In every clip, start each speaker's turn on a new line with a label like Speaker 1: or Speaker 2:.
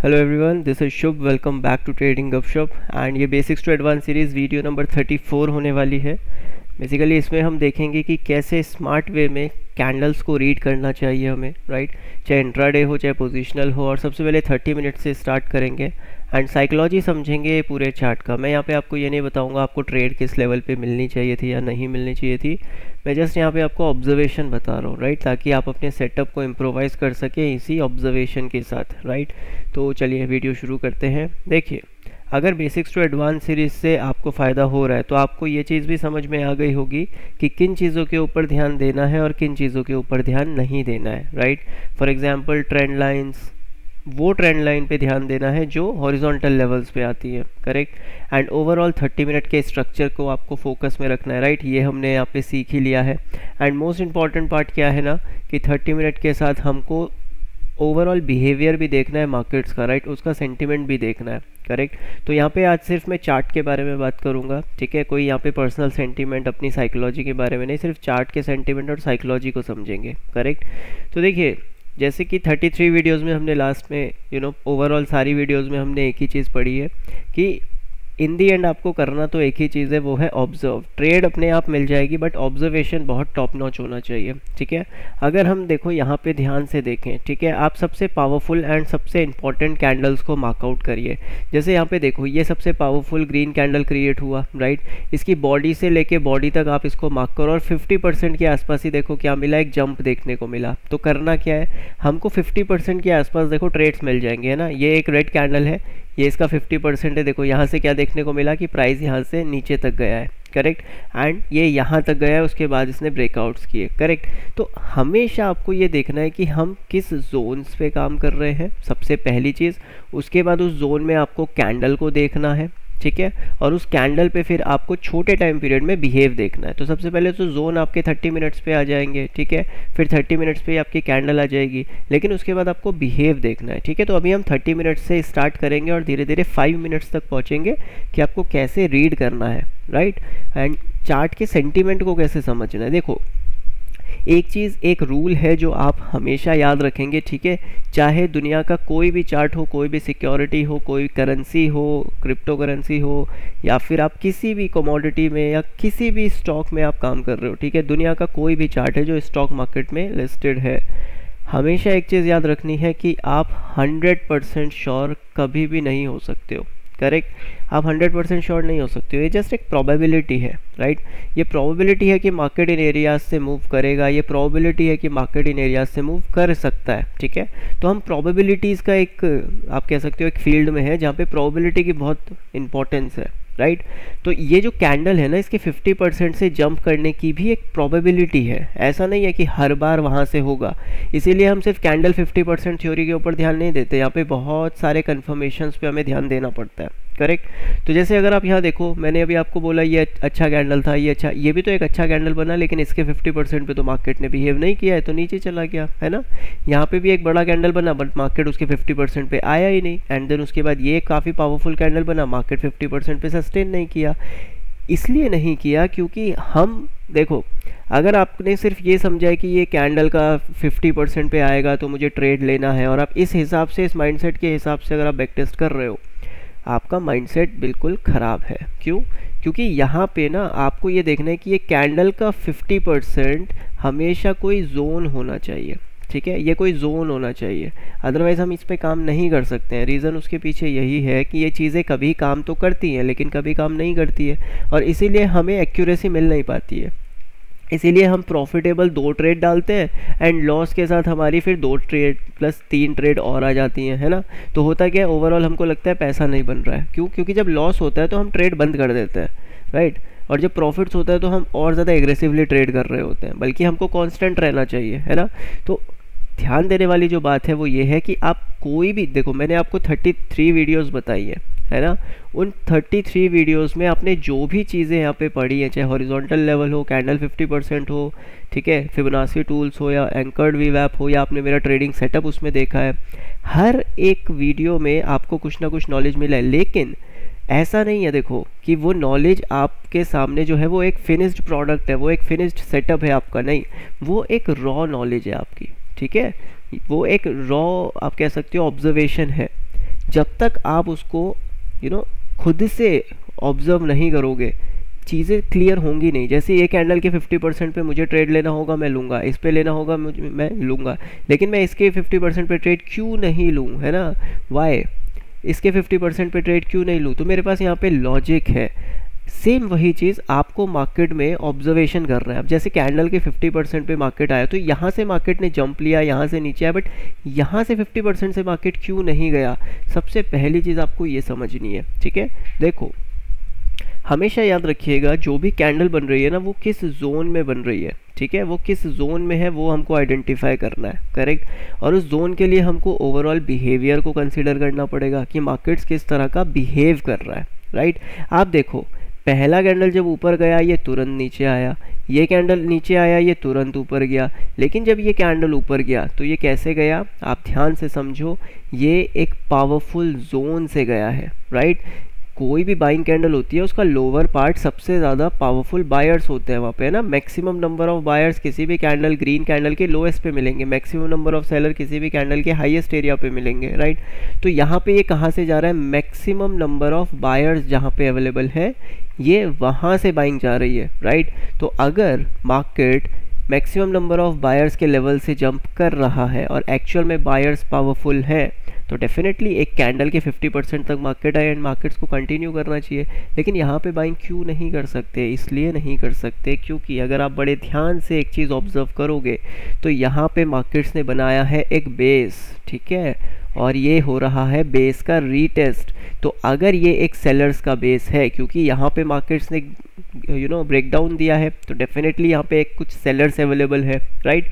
Speaker 1: Hello everyone, this is Shubh. Welcome back to trading Gupshup and ये basics to advance series video number 34 होने वाली है। Basically इसमें हम देखेंगे कि कैसे स्मार्ट वे में कैंडल्स को रीड करना चाहिए हमें, राइट। चाहे इंट्राडे हो चाहे पोजिशनल हो, और सबसे पहले 30 मिनट से स्टार्ट करेंगे एंड साइकोलॉजी समझेंगे पूरे चार्ट का। मैं यहाँ पे आपको ये नहीं बताऊँगा आपको ट्रेड किस लेवल पे मिलनी चाहिए थी या नहीं मिलनी चाहिए थी। मैं जस्ट यहाँ पे आपको ऑब्जर्वेशन बता रहा हूँ, राइट, ताकि आप अपने सेटअप को इम्प्रोवाइज कर सकें इसी ऑब्जर्वेशन के साथ, राइट। तो चलिए वीडियो शुरू करते हैं। देखिए, अगर बेसिक्स टू एडवांस सीरीज से आपको फ़ायदा हो रहा है तो आपको ये चीज़ भी समझ में आ गई होगी कि किन चीज़ों के ऊपर ध्यान देना है और किन चीज़ों के ऊपर ध्यान नहीं देना है, right. For example trend lines, वो ट्रेंड लाइन पे ध्यान देना है जो हॉरिजॉन्टल लेवल्स पे आती है, करेक्ट। एंड ओवरऑल 30 मिनट के स्ट्रक्चर को आपको फोकस में रखना है, राइट। ये हमने यहाँ पे सीख ही लिया है। एंड मोस्ट इंपॉर्टेंट पार्ट क्या है ना कि 30 मिनट के साथ हमको ओवरऑल बिहेवियर भी देखना है मार्केट्स का, राइट, उसका सेंटिमेंट भी देखना है, करेक्ट। तो यहाँ पे आज सिर्फ मैं चार्ट के बारे में बात करूँगा, ठीक है। कोई यहाँ पे पर्सनल सेंटिमेंट अपनी साइकोलॉजी के बारे में नहीं, सिर्फ चार्ट के सेंटिमेंट और साइकोलॉजी को समझेंगे, करेक्ट। तो देखिए, जैसे कि 33 वीडियोज़ में हमने लास्ट में ओवरऑल सारी वीडियोज़ में हमने एक ही चीज़ पढ़ी है कि इन दी एंड आपको करना तो एक ही चीज़ है, वो है ऑब्जर्व। ट्रेड अपने आप मिल जाएगी बट ऑब्जर्वेशन बहुत टॉप नॉच होना चाहिए, ठीक है। अगर हम देखो यहाँ पे ध्यान से देखें, ठीक है, आप सबसे पावरफुल एंड सबसे इंपॉर्टेंट कैंडल्स को मार्कआउट करिए। जैसे यहाँ पे देखो, ये सबसे पावरफुल ग्रीन कैंडल क्रिएट हुआ, राइट। इसकी बॉडी से लेके बॉडी तक आप इसको मार्क करो और 50% के आसपास ही देखो क्या मिला, एक जंप देखने को मिला। तो करना क्या है, हमको 50% के आसपास देखो ट्रेड्स मिल जाएंगे, है ना। ये एक रेड कैंडल है, ये इसका 50% है। देखो यहाँ से क्या देखने को मिला कि प्राइस यहाँ से नीचे तक गया है, करेक्ट। एंड ये यहाँ तक गया है, उसके बाद इसने ब्रेकआउट्स किए, करेक्ट। तो हमेशा आपको ये देखना है कि हम किस जोन्स पे काम कर रहे हैं, सबसे पहली चीज़। उसके बाद उस जोन में आपको कैंडल को देखना है, ठीक है, और उस कैंडल पे फिर आपको छोटे टाइम पीरियड में बिहेव देखना है। तो सबसे पहले तो जोन आपके 30 मिनट्स पे आ जाएंगे, ठीक है, फिर 30 मिनट्स पे आपकी कैंडल आ जाएगी, लेकिन उसके बाद आपको बिहेव देखना है, ठीक है। तो अभी हम 30 मिनट्स से स्टार्ट करेंगे और धीरे धीरे 5 मिनट्स तक पहुंचेंगे कि आपको कैसे रीड करना है, राइट। एंड चार्ट के सेंटीमेंट को कैसे समझना है। देखो, एक चीज़, एक रूल है जो आप हमेशा याद रखेंगे, ठीक है। चाहे दुनिया का कोई भी चार्ट हो, कोई भी सिक्योरिटी हो, कोई करेंसी हो, क्रिप्टो करेंसी हो, या फिर आप किसी भी कमोडिटी में या किसी भी स्टॉक में आप काम कर रहे हो, ठीक है। दुनिया का कोई भी चार्ट है जो स्टॉक मार्केट में लिस्टेड है, हमेशा एक चीज़ याद रखनी है कि आप 100% श्योर कभी भी नहीं हो सकते हो, करेक्ट। आप 100% श्योर नहीं हो सकते हो, ये जस्ट एक प्रोबेबिलिटी है, राइट। ये प्रोबेबिलिटी है कि मार्केट इन एरियाज से मूव करेगा, ये प्रोबेबिलिटी है कि मार्केट इन एरियाज से मूव कर सकता है, ठीक है। तो हम प्रोबेबिलिटीज़ का एक, आप कह सकते हो, एक फील्ड में है जहाँ पे प्रोबेबिलिटी की बहुत इंपॉर्टेंस है, राइट। तो ये जो कैंडल है ना, इसके 50% से जंप करने की भी एक प्रोबेबिलिटी है। ऐसा नहीं है कि हर बार वहाँ से होगा, इसीलिए हम सिर्फ कैंडल 50% थ्योरी के ऊपर ध्यान नहीं देते। यहाँ पे बहुत सारे कन्फर्मेशंस पे हमें ध्यान देना पड़ता है, करेक्ट। तो जैसे अगर आप यहाँ देखो, मैंने अभी आपको बोला ये अच्छा कैंडल था, ये अच्छा, ये भी तो एक अच्छा कैंडल बना, लेकिन इसके 50% पे तो मार्केट ने बिहेव नहीं किया है, तो नीचे चला गया, है ना। यहाँ पे भी एक बड़ा कैंडल बना बट मार्केट उसके 50% पे आया ही नहीं। एंड देन उसके बाद ये काफ़ी पावरफुल कैंडल बना, मार्केट 50% पे सस्टेन नहीं किया। इसलिए नहीं किया क्योंकि हम देखो, अगर आपने सिर्फ ये समझा है कि ये कैंडल का 50% पे आएगा तो मुझे ट्रेड लेना है, और आप इस हिसाब से, इस माइंडसेट के हिसाब से अगर आप बैक टेस्ट कर रहे हो, आपका माइंडसेट बिल्कुल ख़राब है। क्यों? क्योंकि यहाँ पे ना आपको ये देखना है कि ये कैंडल का 50% हमेशा कोई जोन होना चाहिए, ठीक है। ये कोई जोन होना चाहिए, अदरवाइज़ हम इस पे काम नहीं कर सकते हैं। रीज़न उसके पीछे यही है कि ये चीज़ें कभी काम तो करती हैं लेकिन कभी काम नहीं करती है, और इसीलिए हमें एक्यूरेसी मिल नहीं पाती है। इसीलिए हम प्रॉफिटेबल 2 ट्रेड डालते हैं एंड लॉस के साथ हमारी फिर 2 ट्रेड प्लस 3 ट्रेड और आ जाती हैं, है ना। तो होता क्या है, ओवरऑल हमको लगता है पैसा नहीं बन रहा है। क्यों? क्योंकि जब लॉस होता है तो हम ट्रेड बंद कर देते हैं, राइट। और जब प्रॉफिट्स होता है तो हम और ज़्यादा एग्रेसिवली ट्रेड कर रहे होते हैं, बल्कि हमको कांस्टेंट रहना चाहिए, है ना। तो ध्यान देने वाली जो बात है वो ये है कि आप कोई भी, देखो मैंने आपको 33 वीडियोज़ बताई है ना। उन 33 वीडियोस में आपने जो भी चीज़ें यहाँ पे पढ़ी हैं, चाहे हॉरिजॉन्टल लेवल हो, कैंडल 50% हो, ठीक है, फिबोनाची टूल्स हो, या एंकर्ड वीवैप हो, या आपने मेरा ट्रेडिंग सेटअप उसमें देखा है, हर एक वीडियो में आपको कुछ ना कुछ नॉलेज मिला है। लेकिन ऐसा नहीं है देखो कि वो नॉलेज आपके सामने जो है वो एक फिनिश्ड प्रोडक्ट है, वो एक फिनिश्ड सेटअप है आपका, नहीं, वो एक रॉ नॉलेज है आपकी, ठीक है। वो एक रॉ, आप कह सकते हो, ऑब्जर्वेशन है। जब तक आप उसको खुद से ऑब्जर्व नहीं करोगे, चीज़ें क्लियर होंगी नहीं। जैसे ये कैंडल के 50% पे मुझे ट्रेड लेना होगा, मैं लूँगा, इस पे लेना होगा मैं लूँगा, लेकिन मैं इसके 50% पे ट्रेड क्यों नहीं लूँ, है ना, वाई, इसके 50% पे ट्रेड क्यों नहीं लूँ? तो मेरे पास यहाँ पे लॉजिक है। सेम वही चीज़ आपको मार्केट में ऑब्जर्वेशन कर रहा है। अब जैसे कैंडल के 50% पे मार्केट आया, तो यहाँ से मार्केट ने जंप लिया, यहाँ से नीचे आया, बट यहाँ से 50% से मार्केट क्यों नहीं गया? सबसे पहली चीज़ आपको ये समझनी है, ठीक है। देखो, हमेशा याद रखिएगा, जो भी कैंडल बन रही है ना, वो किस जोन में बन रही है, ठीक है, वो किस जोन में है वो हमको आइडेंटिफाई करना है, करेक्ट। और उस जोन के लिए हमको ओवरऑल बिहेवियर को कंसीडर करना पड़ेगा कि मार्केट्स किस तरह का बिहेव कर रहा है, राइट। आप देखो, पहला कैंडल जब ऊपर गया ये तुरंत नीचे आया, ये कैंडल नीचे आया ये तुरंत ऊपर गया, लेकिन जब ये कैंडल ऊपर गया तो ये कैसे गया? आप ध्यान से समझो, ये एक पावरफुल जोन से गया है, राइट। कोई भी बाइंग कैंडल होती है, उसका लोअर पार्ट सबसे ज़्यादा पावरफुल बायर्स होते हैं वहाँ पे, है ना। मैक्सिमम नंबर ऑफ बायर्स किसी भी कैंडल, ग्रीन कैंडल के लोएस्ट पे मिलेंगे, मैक्सिमम नंबर ऑफ सेलर किसी भी कैंडल के हाईएस्ट एरिया पे मिलेंगे, राइट। तो यहाँ पे ये कहाँ से जा रहा है? मैक्सिमम नंबर ऑफ बायर्स जहाँ पे अवेलेबल है, ये वहाँ से बाइंग जा रही है, राइट। तो अगर market maximum number of buyers के लेवल से जंप कर रहा है और एक्चुअल में बायर्स पावरफुल है, तो डेफिनेटली एक कैंडल के 50% तक मार्केट आए एंड मार्केट्स को कंटिन्यू करना चाहिए। लेकिन यहाँ पे बाइंग क्यों नहीं कर सकते? इसलिए नहीं कर सकते क्योंकि अगर आप बड़े ध्यान से एक चीज़ ऑब्जर्व करोगे तो यहाँ पे मार्केट्स ने बनाया है एक बेस, ठीक है, और ये हो रहा है बेस का रीटेस्ट। तो अगर ये एक सेलर्स का बेस है, क्योंकि यहाँ पे मार्केट्स ने ब्रेकडाउन दिया है, तो डेफिनेटली यहाँ पे एक कुछ सेलर्स अवेलेबल है, राइट।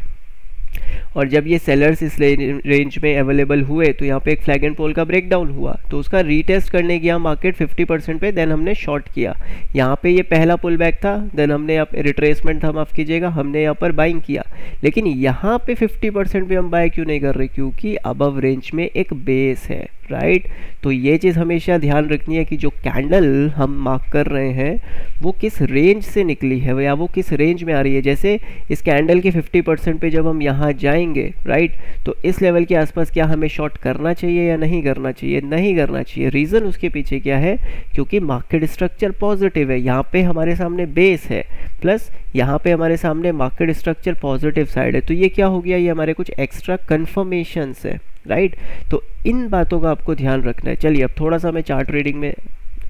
Speaker 1: और जब ये सेलर्स इस रेंज में अवेलेबल हुए तो यहाँ पे एक फ्लैग एंड पोल का ब्रेकडाउन हुआ, तो उसका रीटेस्ट करने गया मार्केट 50% पे, देन हमने शॉर्ट किया। यहाँ पे ये पहला पुल बैक था, देन हमने रिट्रेसमेंट था, माफ़ कीजिएगा, हमने यहाँ पर बाइंग किया। लेकिन यहाँ पे 50% पे हम बाय क्यों नहीं कर रहे? क्योंकि अबव रेंज में एक बेस है, राइट। तो ये चीज़ हमेशा ध्यान रखनी है कि जो कैंडल हम मार्क कर रहे हैं वो किस रेंज से निकली है या वो किस रेंज में आ रही है। जैसे इस कैंडल के 50% पे जब हम यहाँ जाएंगे, राइट, तो इस लेवल के आसपास क्या हमें शॉर्ट करना चाहिए या नहीं करना चाहिए? नहीं करना चाहिए। रीज़न उसके पीछे क्या है? क्योंकि मार्केट स्ट्रक्चर पॉजिटिव है, यहाँ पे हमारे सामने बेस है, प्लस यहाँ पे हमारे सामने मार्केट स्ट्रक्चर पॉजिटिव साइड है। तो ये क्या हो गया? ये हमारे कुछ एक्स्ट्रा कन्फर्मेशंस है, राइट। तो इन बातों का आपको ध्यान रखना है। चलिए अब थोड़ा सा मैं चार्ट रीडिंग में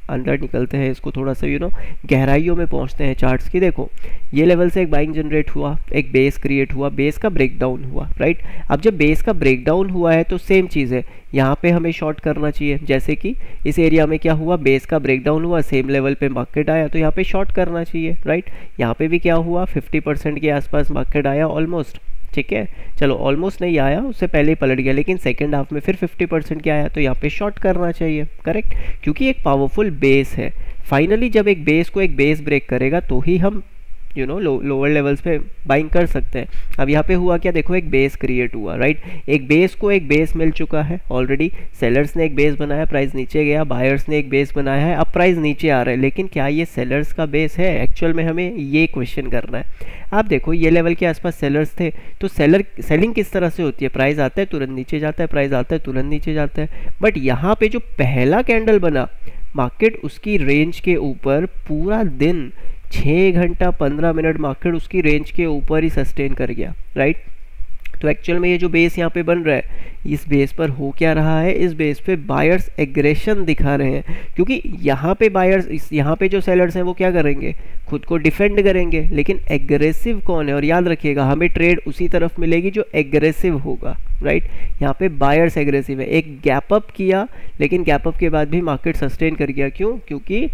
Speaker 1: अंदर निकलते हैं, इसको थोड़ा सा गहराइयों में पहुंचते हैं चार्ट्स की। देखो, ये लेवल से एक बाइंग जनरेट हुआ, एक बेस क्रिएट हुआ, बेस का ब्रेकडाउन हुआ, राइट। अब जब बेस का ब्रेकडाउन हुआ है तो सेम चीज़ है, यहाँ पे हमें शॉर्ट करना चाहिए। जैसे कि इस एरिया में क्या हुआ? बेस का ब्रेकडाउन हुआ, सेम लेवल पे मार्केट आया, तो यहाँ पे शॉर्ट करना चाहिए, राइट। यहाँ पे भी क्या हुआ? 50% के आसपास मार्केट आया ऑलमोस्ट, ठीक है। चलो ऑलमोस्ट नहीं आया, उससे पहले ही पलट गया, लेकिन सेकंड हाफ में फिर 50% क्या आया, तो यहाँ पे शॉर्ट करना चाहिए, करेक्ट, क्योंकि एक पावरफुल बेस है। फाइनली जब एक बेस को एक बेस ब्रेक करेगा तो ही हम लोअर लेवल्स पे बाइंग कर सकते हैं। अब यहाँ पे हुआ क्या? देखो, एक बेस क्रिएट हुआ, राइट। एक बेस को एक बेस मिल चुका है ऑलरेडी, सेलर्स ने एक बेस बनाया, प्राइस नीचे गया, बायर्स ने एक बेस बनाया है, अब प्राइस नीचे आ रहा है, लेकिन क्या ये सेलर्स का बेस है? एक्चुअल में हमें ये क्वेश्चन करना है। आप देखो, ये लेवल के आसपास सेलर्स थे, तो सेलिंग किस तरह से होती है? प्राइस आता है तुरंत नीचे जाता है, प्राइस आता है तुरंत नीचे जाता है। बट यहाँ पे जो पहला कैंडल बना, मार्केट उसकी रेंज के ऊपर पूरा दिन 6 घंटा 15 मिनट मार्केट उसकी रेंज के ऊपर ही सस्टेन कर गया, राइट। तो एक्चुअल में ये जो बेस यहाँ पे बन रहा है, इस बेस पर हो क्या रहा है? इस बेस पे बायर्स एग्रेशन दिखा रहे हैं, क्योंकि यहाँ पे बायर्स, यहाँ पे जो सेलर्स हैं वो क्या करेंगे? खुद को डिफेंड करेंगे। लेकिन एग्रेसिव कौन है? और याद रखिएगा, हमें ट्रेड उसी तरफ मिलेगी जो एग्रेसिव होगा, राइट। यहाँ पे बायर्स एग्रेसिव है। एक गैप अप किया, लेकिन गैप अप के बाद भी मार्केट सस्टेन कर गया। क्यों? क्योंकि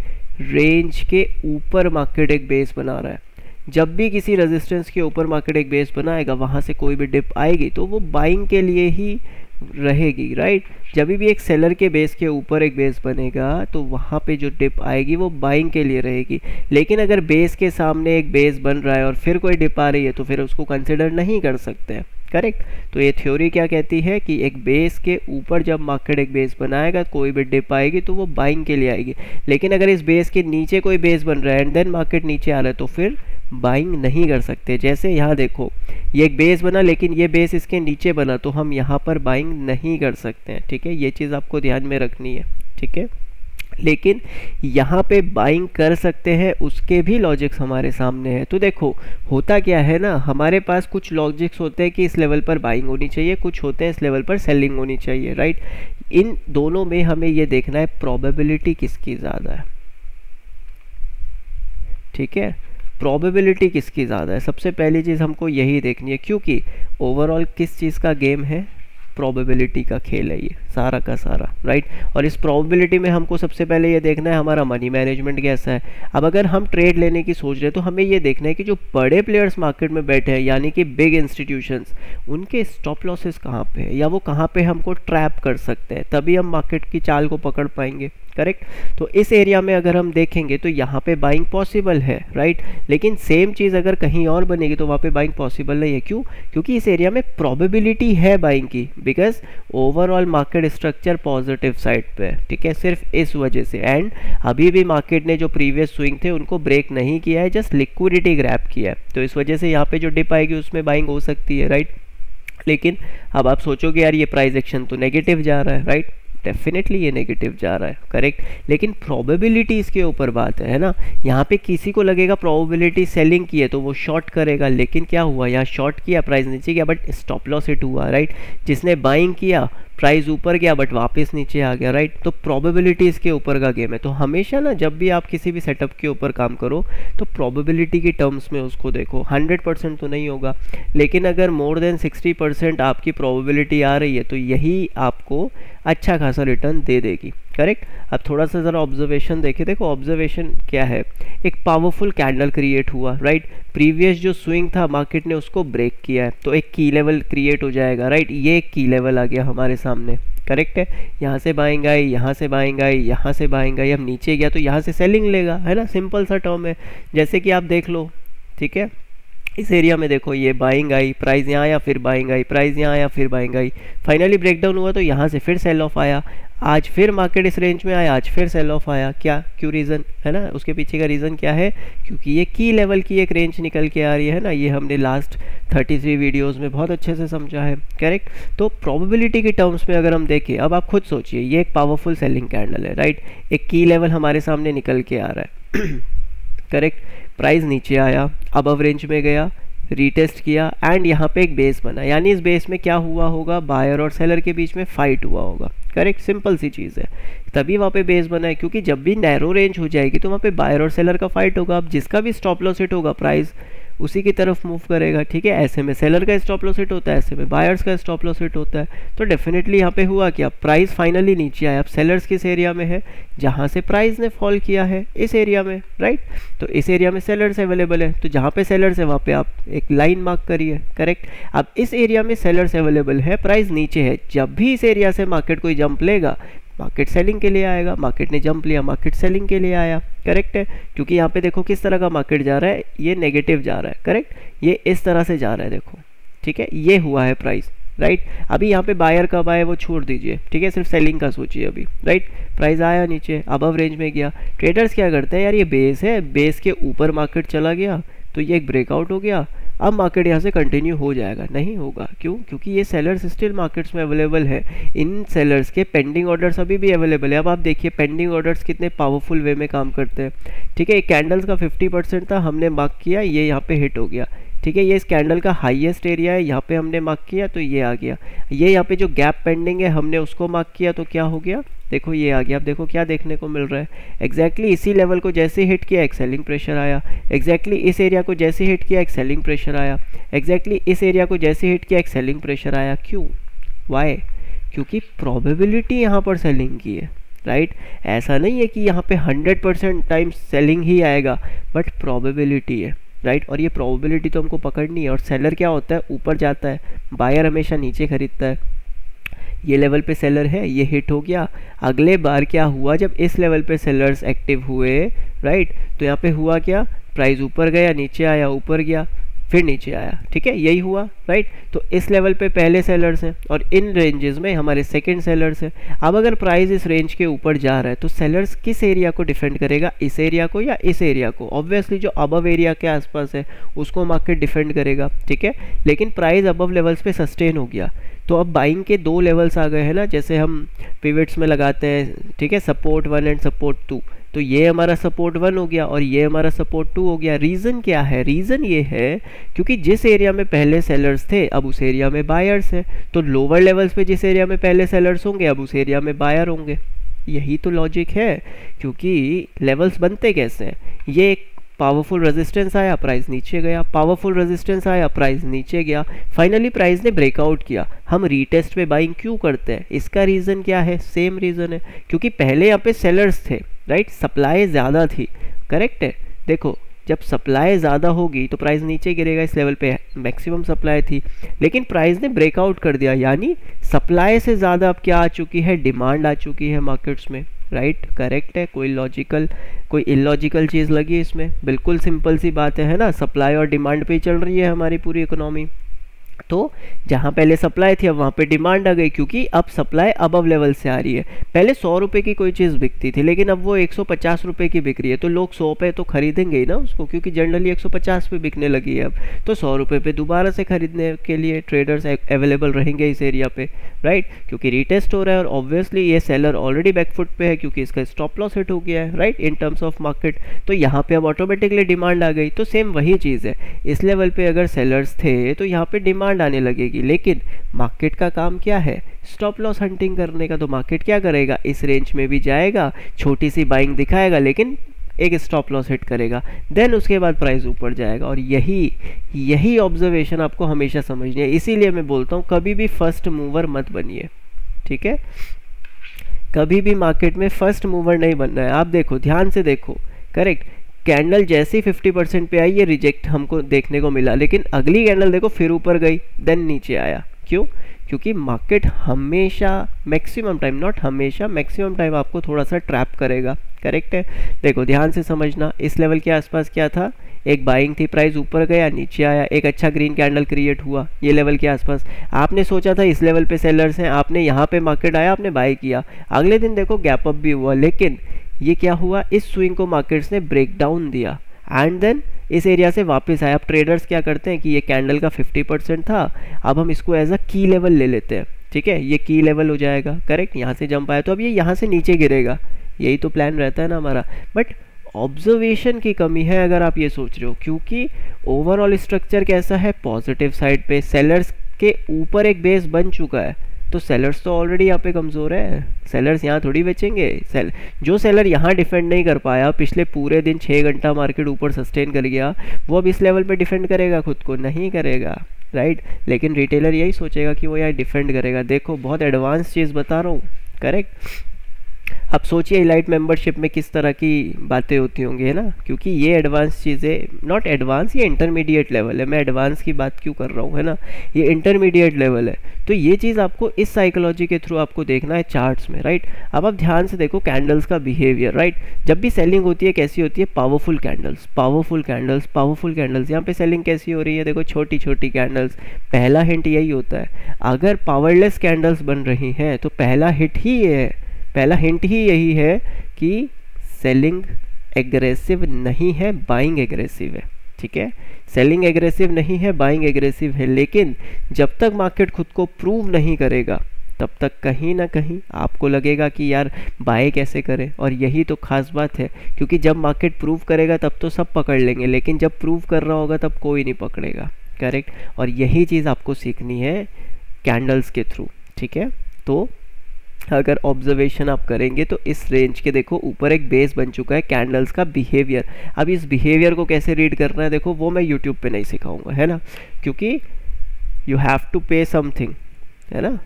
Speaker 1: रेंज के ऊपर मार्केट एक बेस बना रहा है। जब भी किसी रेजिस्टेंस के ऊपर मार्केट एक बेस बनाएगा, वहाँ से कोई भी डिप आएगी तो वो बाइंग के लिए ही रहेगी, राइट। जब भी एक सेलर के बेस के ऊपर एक बेस बनेगा तो वहाँ पे जो डिप आएगी वो बाइंग के लिए रहेगी। लेकिन अगर बेस के सामने एक बेस बन रहा है और फिर कोई डिप आ रही है तो फिर उसको कंसिडर नहीं कर सकते हैं, करेक्ट। तो ये थ्योरी क्या कहती है कि एक बेस के ऊपर जब मार्केट एक बेस बनाएगा, कोई भी डिप आएगी तो वो बाइंग के लिए आएगी। लेकिन अगर इस बेस के नीचे कोई बेस बन रहा है एंड देन मार्केट नीचे आ रहा है तो फिर बाइंग नहीं कर सकते। जैसे यहाँ देखो ये एक बेस बना, लेकिन ये बेस इसके नीचे बना, तो हम यहाँ पर बाइंग नहीं कर सकते हैं, ठीक है, ये चीज़ आपको ध्यान में रखनी है, ठीक है। लेकिन यहाँ पे बाइंग कर सकते हैं, उसके भी लॉजिक्स हमारे सामने है। तो देखो होता क्या है ना, हमारे पास कुछ लॉजिक्स होते हैं कि इस लेवल पर बाइंग होनी चाहिए, कुछ होते हैं इस लेवल पर सेलिंग होनी चाहिए, राइट। इन दोनों में हमें ये देखना है प्रोबेबिलिटी किसकी ज़्यादा है, ठीक है, प्रोबेबिलिटी किसकी ज़्यादा है। सबसे पहली चीज़ हमको यही देखनी है, क्योंकि ओवरऑल किस चीज़ का गेम है, प्रोबेबिलिटी का खेल है ये सारा का सारा, राइट। और इस प्रोबेबिलिटी में हमको सबसे पहले ये देखना है हमारा मनी मैनेजमेंट कैसा है। अब अगर हम ट्रेड लेने की सोच रहे हैं तो हमें ये देखना है कि जो बड़े प्लेयर्स मार्केट में बैठे हैं, यानी कि बिग इंस्टीट्यूशंस, उनके स्टॉप लॉसेस कहाँ पे है, या वो कहाँ पे हमको ट्रैप कर सकते हैं, तभी हम मार्केट की चाल को पकड़ पाएंगे, करेक्ट। तो इस एरिया में अगर हम देखेंगे तो यहाँ पे बाइंग पॉसिबल है, राइट। लेकिन सेम चीज़ अगर कहीं और बनेगी तो वहाँ पे बाइंग पॉसिबल नहीं है। क्यों? क्योंकि इस एरिया में प्रोबेबिलिटी है बाइंग की, because overall market structure positive side पे है, ठीक है, सिर्फ इस वजह से। एंड अभी भी मार्केट ने जो प्रीवियस स्विंग थे उनको ब्रेक नहीं किया है, जस्ट लिक्विडिटी ग्रैब किया है, तो इस वजह से यहाँ पे जो डिप आएगी उसमें बाइंग हो सकती है, राइट। लेकिन अब आप सोचोगे यार ये प्राइस एक्शन तो नेगेटिव जा रहा है, राइट, डेफिनेटली ये नेगेटिव जा रहा है, करेक्ट। लेकिन प्रोबेबिलिटी इसके ऊपर बात है ना। यहाँ पे किसी को लगेगा प्रोबेबिलिटी सेलिंग की है तो वो शॉर्ट करेगा, लेकिन क्या हुआ, यहाँ शॉर्ट किया, प्राइस नीचे गया, बट स्टॉप लॉस हिट हुआ, राइट। जिसने बाइंग किया प्राइस ऊपर गया बट वापस नीचे आ गया, राइट। तो प्रोबेबिलिटी इसके ऊपर का गेम है। तो हमेशा ना जब भी आप किसी भी सेटअप के ऊपर काम करो तो प्रोबेबिलिटी की टर्म्स में उसको देखो। 100% तो नहीं होगा, लेकिन अगर मोर देन 60% आपकी प्रोबेबिलिटी आ रही है तो यही आपको अच्छा खासा रिटर्न दे देगी, करेक्ट। अब थोड़ा सा ज़रा ऑब्जर्वेशन देखें, देखो ऑब्जर्वेशन क्या है, एक पावरफुल कैंडल क्रिएट हुआ, राइट। प्रीवियस जो स्विंग था मार्केट ने उसको ब्रेक किया है, तो एक की लेवल क्रिएट हो जाएगा, राइट। ये एक की लेवल आ गया हमारे सामने, करेक्ट है। यहाँ से बाइंग आई, यहाँ से बाइंग आई, यहाँ से बाइंग आई, अब नीचे गया तो यहाँ से सेलिंग लेगा, है ना, सिंपल सा टर्म है। जैसे कि आप देख लो, ठीक है, इस एरिया में देखो ये बाइंग आई, प्राइस यहाँ आया, फिर बाइंग आई, प्राइस यहाँ आया, फिर बाइंग आई, फाइनली ब्रेकडाउन हुआ तो यहाँ से फिर सेल ऑफ आया, आज फिर मार्केट इस रेंज में आया, आज फिर सेल ऑफ आया। क्या, क्यों, रीज़न है ना, उसके पीछे का रीज़न क्या है, क्योंकि ये की लेवल की एक रेंज निकल के आ रही है ना, ये हमने लास्ट 33 वीडियोस में बहुत अच्छे से समझा है, करेक्ट। तो प्रोबेबिलिटी के टर्म्स में अगर हम देखें, अब आप खुद सोचिए, ये एक पावरफुल सेलिंग कैंडल है, राइट, एक की लेवल हमारे सामने निकल के आ रहा है करेक्ट। प्राइस नीचे आया, अबव रेंज में गया, रीटेस्ट किया, एंड यहाँ पे एक बेस बना, यानी इस बेस में क्या हुआ होगा, बायर और सेलर के बीच में फाइट हुआ होगा, करेक्ट। सिंपल सी चीज़ है, तभी वहाँ पे बेस बना है, क्योंकि जब भी नैरो रेंज हो जाएगी तो वहाँ पे बायर और सेलर का फाइट होगा। अब जिसका भी स्टॉप लॉस हिट होगा प्राइस उसी की तरफ मूव करेगा, ठीक है। ऐसे में सेलर का स्टॉप लॉस हिट होता है, ऐसे में बायर्स का स्टॉप लॉस हिट होता है। तो डेफिनेटली यहाँ पे हुआ क्या, प्राइस फाइनली नीचे आया। अब सेलर्स किस एरिया में है, जहाँ से प्राइस ने फॉल किया है, इस एरिया में, राइट। तो इस एरिया में सेलर्स अवेलेबल है, तो जहाँ पे सेलर्स है वहाँ पे आप एक लाइन मार्क करिए, करेक्ट। अब इस एरिया में सेलर्स अवेलेबल है, प्राइस नीचे है, जब भी इस एरिया से मार्केट कोई जंप लेगा मार्केट सेलिंग के लिए आएगा, मार्केट ने जंप लिया, मार्केट सेलिंग के लिए आया, करेक्ट है। क्योंकि यहाँ पे देखो किस तरह का मार्केट जा रहा है, ये नेगेटिव जा रहा है, करेक्ट, ये इस तरह से जा रहा है, देखो, ठीक है, ये हुआ है प्राइस, राइट। अभी यहाँ पे बायर कब आए वो छोड़ दीजिए, ठीक है, सिर्फ सेलिंग का सोचिए अभी, राइट। प्राइस आया नीचे, अबव रेंज में गया, ट्रेडर्स क्या करते हैं, यार ये बेस है, बेस के ऊपर मार्केट चला गया तो ये एक ब्रेकआउट हो गया, अब मार्केट यहाँ से कंटिन्यू हो जाएगा, नहीं होगा। क्यों? क्योंकि ये सेलर्स स्टिल मार्केट्स में अवेलेबल है, इन सेलर्स के पेंडिंग ऑर्डर्स अभी भी अवेलेबल है। अब आप देखिए पेंडिंग ऑर्डर्स कितने पावरफुल वे में काम करते हैं, ठीक है। कैंडल्स का 50% था, हमने मार्क किया, ये यहाँ पे हिट हो गया, ठीक है। ये इस कैंडल का हाईएस्ट एरिया है, यहाँ पे हमने मार्क किया तो ये आ गया। ये यहाँ पे जो गैप पेंडिंग है हमने उसको मार्क किया तो क्या हो गया, देखो ये आ गया। अब देखो क्या देखने को मिल रहा है, एग्जैक्टली इसी लेवल को जैसे हिट किया एक सेलिंग प्रेशर आया, एग्जैक्टली इस एरिया को जैसे हिट किया एक सेलिंग प्रेशर आया, एग्जैक्टली इस एरिया को जैसे हिट किया एक सेलिंग प्रेशर आया। क्यों? वाई? क्योंकि प्रोबेबिलिटी यहाँ पर सेलिंग की है, राइट। ऐसा नहीं है कि यहाँ पे 100% टाइम सेलिंग ही आएगा, बट प्रोबेबिलिटी है, राइट। और ये प्रोबेबिलिटी तो हमको पकड़नी है। और सेलर क्या होता है, ऊपर जाता है, बायर हमेशा नीचे खरीदता है। ये लेवल पे सेलर है, ये हिट हो गया। अगले बार क्या हुआ, जब इस लेवल पे सेलर्स एक्टिव हुए, राइट, तो यहाँ पे हुआ क्या, प्राइस ऊपर गया, नीचे आया, ऊपर गया, फिर नीचे आया, ठीक है, यही हुआ, राइट। तो इस लेवल पे पहले सेलर्स हैं और इन रेंजेस में हमारे सेकंड सेलर्स हैं। अब अगर प्राइस इस रेंज के ऊपर जा रहा है तो सेलर्स किस एरिया को डिफेंड करेगा, इस एरिया को या इस एरिया को? ऑब्वियसली जो अबव एरिया के आसपास है उसको मार्केट डिफेंड करेगा, ठीक है। लेकिन प्राइस अबव लेवल्स पे सस्टेन हो गया तो अब बाइंग के दो लेवल्स आ गए हैं ना, जैसे हम पिवट्स में लगाते हैं, ठीक है, सपोर्ट 1 एंड सपोर्ट 2। तो ये हमारा सपोर्ट 1 हो गया और ये हमारा सपोर्ट 2 हो गया। रीज़न क्या है? रीज़न ये है क्योंकि जिस एरिया में पहले सेलर्स थे अब उस एरिया में बायर्स हैं, तो लोअर लेवल्स पे जिस एरिया में पहले सेलर्स होंगे अब उस एरिया में बायर होंगे। यही तो लॉजिक है, क्योंकि लेवल्स बनते कैसे हैं? ये एक पावरफुल रेजिस्टेंस आया, प्राइस नीचे गया, पावरफुल रेजिस्टेंस आया, प्राइस नीचे गया, फाइनली प्राइस ने ब्रेकआउट किया। हम रीटेस्ट पे बाइंग क्यों करते हैं? इसका रीज़न क्या है? सेम रीज़न है, क्योंकि पहले यहाँ पे सेलर्स थे, राइट, सप्लाई ज़्यादा थी, करेक्ट है। देखो जब सप्लाई ज़्यादा होगी तो प्राइस नीचे गिरेगा, इस लेवल पे मैक्सिमम सप्लाई थी, लेकिन प्राइस ने ब्रेकआउट कर दिया, यानी सप्लाई से ज़्यादा अब क्या आ चुकी है? डिमांड आ चुकी है मार्केट्स में, राइट, करेक्ट है। कोई इलॉजिकल चीज़ लगी इसमें? बिल्कुल सिंपल सी बात है ना, सप्लाई और डिमांड पे चल रही है हमारी पूरी इकोनॉमी। तो जहाँ पहले सप्लाई थी अब वहाँ पे डिमांड आ गई, क्योंकि अब सप्लाई अबव लेवल से आ रही है। पहले 100 रुपये की कोई चीज़ बिकती थी लेकिन अब वो 150 रुपये की बिक रही है, तो लोग 100 पे तो खरीदेंगे ही ना उसको, क्योंकि जनरली 150 पे बिकने लगी है अब, तो 100 रुपये पे दोबारा से खरीदने के लिए ट्रेडर्स अवेलेबल रहेंगे इस एरिया पे, राइट, क्योंकि रीटेस्ट हो रहा है और ऑब्वियसली ये सेलर ऑलरेडी बैकफुट पे है क्योंकि इसका स्टॉप लॉस हिट हो गया है, right, in terms of market. तो यहाँ पे अब ऑटोमेटिकली डिमांड आ गई। तो सेम वही चीज़ है, इस लेवल पे अगर सेलर्स थे तो यहाँ पे डिमांड आने लगेगी, लेकिन मार्केट का काम क्या है? स्टॉप लॉस हंटिंग करने का। तो मार्केट क्या करेगा? इस रेंज में भी जाएगा, छोटी सी बाइंग दिखाएगा लेकिन एक स्टॉप लॉस हिट करेगा, देन उसके बाद प्राइस ऊपर जाएगा। और यही ऑब्जर्वेशन आपको हमेशा समझनी है। इसीलिए मैं बोलता हूँ कभी भी फर्स्ट मूवर मत बनिए, ठीक है, कभी भी मार्केट में फर्स्ट मूवर नहीं बनना है। आप देखो, ध्यान से देखो, करेक्ट, कैंडल जैसे ही 50% पे आई ये रिजेक्ट हमको देखने को मिला, लेकिन अगली कैंडल देखो फिर ऊपर गई, देन नीचे आया। क्यों? क्योंकि मार्केट हमेशा मैक्सिमम टाइम, नॉट हमेशा, मैक्सिमम टाइम आपको थोड़ा सा ट्रैप करेगा, करेक्ट है। देखो ध्यान से समझना, इस लेवल के आसपास क्या था? एक बाइंग थी, प्राइस ऊपर गया, नीचे आया, एक अच्छा ग्रीन कैंडल क्रिएट हुआ ये लेवल के आसपास। आपने सोचा था इस लेवल पे सेलर्स हैं, आपने यहाँ पे मार्केट आया, आपने बाय किया, अगले दिन देखो गैप अप भी हुआ, लेकिन ये क्या हुआ? इस स्विंग को मार्केट्स ने ब्रेक डाउन दिया एंड देन इस एरिया से वापस आया। अब ट्रेडर्स क्या करते हैं कि ये कैंडल का 50% था, अब हम इसको एज अ की लेवल ले लेते हैं, ठीक है, ये की लेवल हो जाएगा, करेक्ट, यहाँ से जंप आया तो अब ये यहाँ से नीचे गिरेगा, यही तो प्लान रहता है ना हमारा। बट ऑब्जर्वेशन की कमी है अगर आप ये सोच रहे हो, क्योंकि ओवरऑल स्ट्रक्चर कैसा है? पॉजिटिव साइड पे, सेलर्स के ऊपर एक बेस बन चुका है, तो सेलर्स तो ऑलरेडी यहाँ पे कमज़ोर है, सेलर्स यहाँ थोड़ी बेचेंगे। जो सेलर यहाँ डिफेंड नहीं कर पाया, पिछले पूरे दिन 6 घंटा मार्केट ऊपर सस्टेन कर गया, वो अब इस लेवल पे डिफेंड करेगा खुद को? नहीं करेगा, राइट। लेकिन रिटेलर यही सोचेगा कि वो यहाँ डिफेंड करेगा। देखो बहुत एडवांस चीज़ बता रहा हूँ, करेक्ट। अब सोचिए इलाइट मेंबरशिप में किस तरह की बातें होती होंगी, है ना, क्योंकि ये एडवांस चीज़ें, नॉट एडवांस, ये इंटरमीडिएट लेवल है। मैं एडवांस की बात क्यों कर रहा हूँ, है ना, ये इंटरमीडिएट लेवल है। तो ये चीज़ आपको इस साइकोलॉजी के थ्रू आपको देखना है चार्ट्स में, राइट। अब आप ध्यान से देखो कैंडल्स का बिहेवियर, राइट। जब भी सेलिंग होती है कैसी होती है? Powerful candles, powerful candles, powerful candles. यहाँ पे सेलिंग कैसी हो रही है? देखो छोटी छोटी कैंडल्स। पहला हिंट यही होता है, अगर पावरलेस कैंडल्स बन रही हैं तो पहला हिट ही ये है, पहला हिंट ही यही है कि सेलिंग एग्रेसिव नहीं है, बाइंग एग्रेसिव है, ठीक है। सेलिंग एग्रेसिव नहीं है, बाइंग एग्रेसिव है। लेकिन जब तक मार्केट खुद को प्रूव नहीं करेगा तब तक कहीं ना कहीं आपको लगेगा कि यार बाय कैसे करें। और यही तो खास बात है, क्योंकि जब मार्केट प्रूव करेगा तब तो सब पकड़ लेंगे, लेकिन जब प्रूव कर रहा होगा तब कोई नहीं पकड़ेगा, करेक्ट। और यही चीज़ आपको सीखनी है कैंडल्स के थ्रू, ठीक है। तो अगर ऑब्जर्वेशन आप करेंगे तो इस रेंज के देखो ऊपर एक बेस बन चुका है, कैंडल्स का बिहेवियर। अब इस बिहेवियर को कैसे रीड करना है देखो, वो मैं यूट्यूब पे नहीं सिखाऊंगा, है ना, क्योंकि यू हैव टू पे समथिंग, है ना।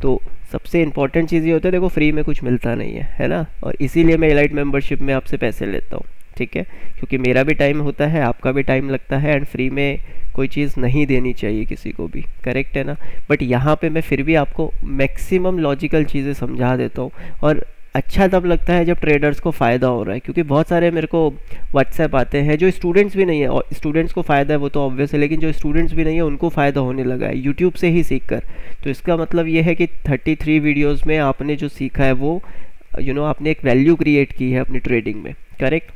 Speaker 1: तो सबसे इंपॉर्टेंट चीज़ ये होता है, देखो फ्री में कुछ मिलता नहीं है ना, और इसीलिए मैं इलाइट मेंबरशिप में आपसे पैसे लेता हूँ, ठीक है, क्योंकि मेरा भी टाइम होता है, आपका भी टाइम लगता है, एंड फ्री में कोई चीज़ नहीं देनी चाहिए किसी को भी, करेक्ट है ना। बट यहाँ पे मैं फिर भी आपको मैक्सिमम लॉजिकल चीज़ें समझा देता हूँ। और अच्छा तब लगता है जब ट्रेडर्स को फ़ायदा हो रहा है, क्योंकि बहुत सारे मेरे को व्हाट्सएप आते हैं जो स्टूडेंट्स भी नहीं है, और स्टूडेंट्स को फ़ायदा है वो तो ऑब्वियस है, लेकिन जो स्टूडेंट्स भी नहीं है उनको फ़ायदा होने लगा है यूट्यूब से ही सीख कर। तो इसका मतलब ये है कि 33 वीडियोज़ में आपने जो सीखा है वो आपने एक वैल्यू क्रिएट की है अपनी ट्रेडिंग में, करेक्ट।